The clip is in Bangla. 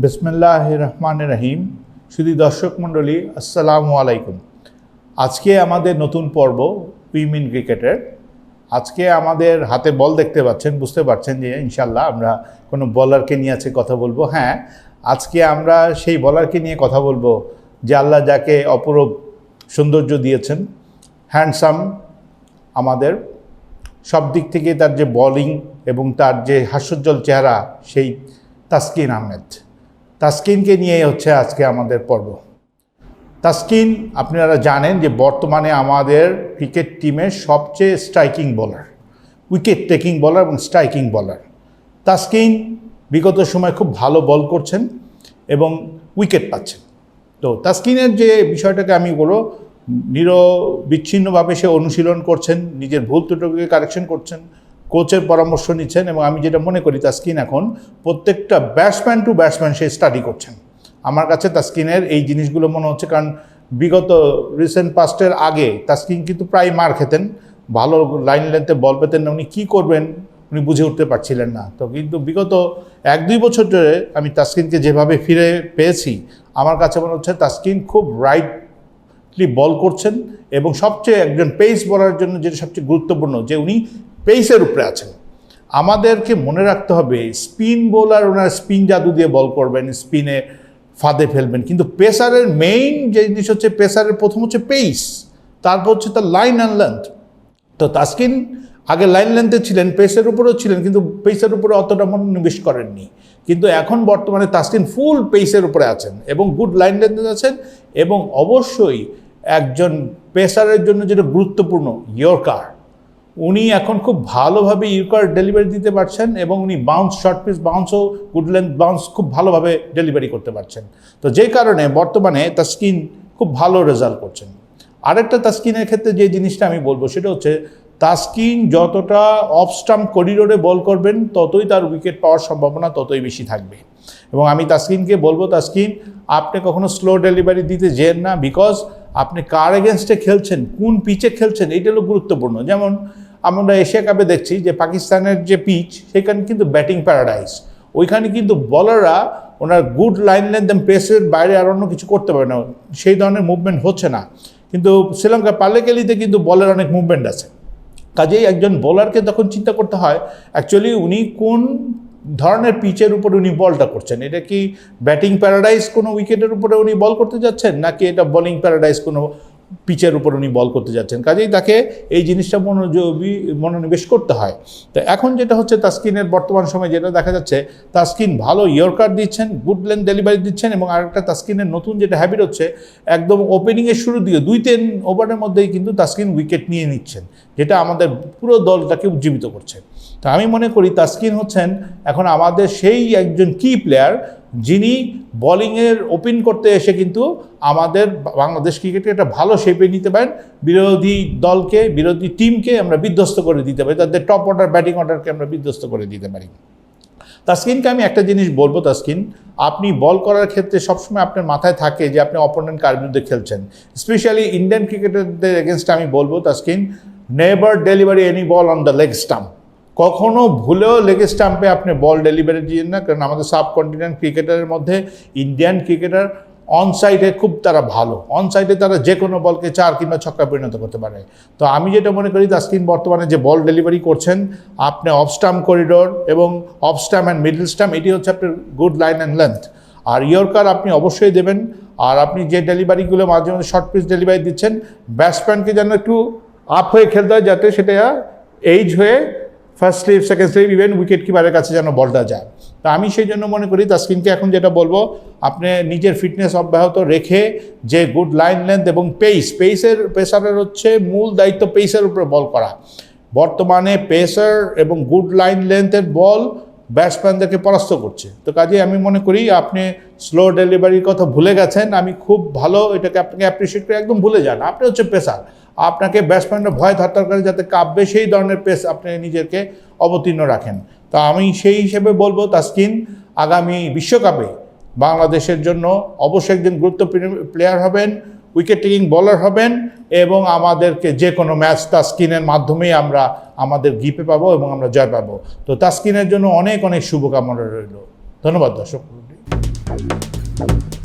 বিসমিল্লাহির রহমানির রহিম। শুধু দর্শক মণ্ডলী, আসসালামু আলাইকুম। আজকে আমাদের নতুন পর্ব উইমেন ক্রিকেটের। আজকে আমাদের হাতে বল দেখতে পাচ্ছেন, বুঝতে পারছেন যে ইনশাল্লাহ আমরা কোনো বলারকে নিয়ে আছে কথা বলবো। হ্যাঁ, আজকে আমরা সেই বলারকে নিয়ে কথা বলবো যে আল্লাহ যাকে অপরূপ সৌন্দর্য দিয়েছেন, হ্যান্ডসাম, আমাদের সব দিক থেকে তার যে বোলিং এবং তার যে হাস্যোজ্জ্বল চেহারা, সেই তাসকিন আহমেদ। তাসকিনকে নিয়ে হচ্ছে আজকে আমাদের পর্ব। তাসকিন আপনারা জানেন যে বর্তমানে আমাদের ক্রিকেট টিমের সবচেয়ে striking bowler, wicket taking bowler এবং স্ট্রাইকিং বোলার। তাসকিন বিগত সময় খুব ভালো বল করছেন এবং উইকেট পাচ্ছেন। তো তাসকিনের যে বিষয়টাকে আমি বলবো, নিরবিচ্ছিন্নভাবে সে অনুশীলন করছেন, নিজের ভুল ত্রুটিকে কারেকশন করছেন, কোচের পরামর্শ নিচ্ছেন এবং আমি যেটা মনে করি তাসকিন এখন প্রত্যেকটা ব্যাটসম্যান টু ব্যাটসম্যান সে স্টাডি করছেন। আমার কাছে তাসকিনের এই জিনিসগুলো মনে হচ্ছে, কারণ বিগত রিসেন্ট পাস্টের আগে তাসকিন কিন্তু প্রায় মার খেতেন, ভালো লাইন লেন্থে বল পেতেন না, উনি কী করবেন উনি বুঝে উঠতে পারছিলেন না। তো কিন্তু বিগত 1-2 বছর ধরে আমি তাসকিনকে যেভাবে ফিরে পেয়েছি, আমার কাছে মনে হচ্ছে তাসকিন খুব রাইটলি বল করছেন এবং সবচেয়ে একজন পেস বলার জন্য যেটা সবচেয়ে গুরুত্বপূর্ণ যে উনি পেসের উপরে আছেন। আমাদেরকে মনে রাখতে হবে স্পিন বোলার ওনার স্পিন জাদু দিয়ে বল করবেন, স্পিনে ফাঁদে ফেলবেন, কিন্তু পেসারের মেইন যে জিনিস হচ্ছে, পেসারের প্রথম হচ্ছে পেস, তারপর হচ্ছে তার লাইন অ্যান্ড লেন্থ। তো তাসকিন আগে লাইন লেন্থে ছিলেন, পেসের উপরেও ছিলেন, কিন্তু পেসের উপরে অতটা মনোনিবেশ করেননি। কিন্তু এখন বর্তমানে তাসকিন ফুল পেসের উপরে আছেন এবং গুড লাইন লেন্থে আছেন এবং অবশ্যই একজন পেসারের জন্য যেটা গুরুত্বপূর্ণ, ইয়র্কার, উনি এখন খুব ভালোভাবে ইয়র্কার ডেলিভারি দিতে পারছেন এবং উনি বাউন্স, শর্ট পিচ বাউন্সও, গুড লেন্থ বাউন্স খুব ভালোভাবে ডেলিভারি করতে পারছেন। তো যেই কারণে বর্তমানে তাসকিন খুব ভালো রেজাল্ট করছেন। আরেকটা তাসকিনের ক্ষেত্রে যে জিনিসটা আমি বলবো সেটা হচ্ছে, তাসকিন যতটা অফ স্টাম্প করিডোরে বল করবেন ততই তার উইকেট পাওয়ার সম্ভাবনা ততই বেশি থাকবে। এবং আমি তাসকিনকে বলবো, তাসকিন আপনি কখনো স্লো ডেলিভারি দিতে যেন না, বিকজ আপনি কার এগেনস্টে খেলছেন, কোন পিচে খেলছেন, এইটা হলো গুরুত্বপূর্ণ। যেমন আমরা এশিয়া কাপে দেখছি যে পাকিস্তানের যে পিচ, সেখানে কিন্তু ব্যাটিং প্যারাডাইস, ওইখানে কিন্তু বলাররা ওনার গুড লাইন লেন্থ এবং পেসের বাইরে আর অন্য কিছু করতে পারে না, সেই ধরনের মুভমেন্ট হচ্ছে না। কিন্তু শ্রীলঙ্কা পাল্লেকেলিতে কিন্তু বলের অনেক মুভমেন্ট আছে। কাজেই একজন বোলারকে তখন চিন্তা করতে হয় অ্যাকচুয়ালি উনি কোন ধরনের পিচের উপরে উনি বলটা করছেন। এটা কি ব্যাটিং প্যারাডাইস কোনো উইকেটের উপরে উনি বল করতে যাচ্ছেন, নাকি এটা বোলিং প্যারাডাইস কোনো পিচের উপর উনি বল করতে যাচ্ছেন। কাজেই তাকে এই জিনিসটা মনোনিবেশ করতে হয়। তো এখন যেটা হচ্ছে, তাসকিনের বর্তমান সময়ে যেটা দেখা যাচ্ছে, তাসকিন ভালো ইয়র্কার দিচ্ছেন, গুড লেন্থ ডেলিভারি দিচ্ছেন এবং আরেকটা তাসকিনের নতুন যেটা হ্যাবিট হচ্ছে, একদম ওপেনিংয়ের শুরু দিয়ে 2-3 ওভারের মধ্যেই কিন্তু তাসকিন উইকেট নিয়ে নিচ্ছেন, যেটা আমাদের পুরো দলটাকে উজ্জীবিত করছে। তো আমি মনে করি তাসকিন হচ্ছেন এখন আমাদের সেই একজন কি প্লেয়ার, যিনি বোলিংয়ের ওপেন করতে এসে কিন্তু আমাদের বাংলাদেশ ক্রিকেটে একটা ভালো শেপে নিতে পারেন, বিরোধী দলকে, বিরোধী টিমকে আমরা বিধ্বস্ত করে দিতে পারি, তাদের টপ অর্ডার ব্যাটিং অর্ডারকে আমরা বিধ্বস্ত করে দিতে পারি। তাসকিনকে আমি একটা জিনিস বলবো, তাসকিন আপনি বল করার ক্ষেত্রে সবসময় আপনার মাথায় থাকে যে আপনি অপোনেন্ট কার বিরুদ্ধে খেলছেন। স্পেশালি ইন্ডিয়ান ক্রিকেটারদের এগেনস্টে আমি বলবো, Taskin never delivery any ball on the leg stump. কখনও ভুলেও লেগ স্টাম্পে আপনি বল ডেলিভারি দিন না, কারণ আমাদের সাবকন্টিনেন্ট ক্রিকেটারের মধ্যে ইন্ডিয়ান ক্রিকেটার অন সাইডে খুব তারা ভালো, অন সাইডে তারা যে কোনো বলকে 4 কিংবা 6 পরিণত করতে পারে। তো আমি যেটা মনে করি, তাসকিন বর্তমানে যে বল ডেলিভারি করছেন, আপনি অফ স্টাম্প করিডোর এবং off stump and middle stump, এটি হচ্ছে আপনার গুড লাইন অ্যান্ড লেন্থ। আর ইয়র্কার আপনি অবশ্যই দেবেন। আর আপনি যে ডেলিভারিগুলো মাঝে মাঝে শর্ট পিচ ডেলিভারি দিচ্ছেন, ব্যাটসম্যানকে যেন একটু আপ হয়ে খেলতে হয়, যাতে সেটা এইজ হয়ে first slip, second slip, even wicket কিপারের কাছে যেন বলটা যায়। তা আমি সেই জন্য মনে করি তাসকিনকে এখন যেটা বলবো, আপনি নিজের ফিটনেস অব্যাহত রেখে যে গুড লাইন লেন্থ এবং পেসারের হচ্ছে মূল দায়িত্ব পেসের উপরে বল করা। বর্তমানে পেসার এবং গুড লাইন লেন্থের বল ব্যাটসম্যানদেরকে পরাস্ত করছে। তো কাজেই আমি মনে করি আপনি স্লো ডেলিভারির কথা ভুলে গেছেন, আমি খুব ভালো এটাকে আপনাকে অ্যাপ্রিসিয়েট করে একদম ভুলে যান। আপনি হচ্ছে পেসার, আপনাকে ব্যাটসম্যানরা ভয় থাকার কারণে যাতে কাঁপবে সেই ধরনের পেস আপনি নিজেকে অবতীর্ণ রাখেন। তো আমি সেই হিসেবে বলবো, তাসকিন আগামী বিশ্বকাপে বাংলাদেশের জন্য অবশ্যই একজন গুরুত্বপূর্ণ প্লেয়ার হবেন, উইকেট টেকিং বোলার হবেন এবং আমাদেরকে যে কোনো ম্যাচ তাসকিনের মাধ্যমেই আমরা আমাদের গিপে পাবো এবং আমরা জয় পাবো। তো তাসকিনের জন্য অনেক অনেক শুভকামনা রইল। ধন্যবাদ দর্শক। you.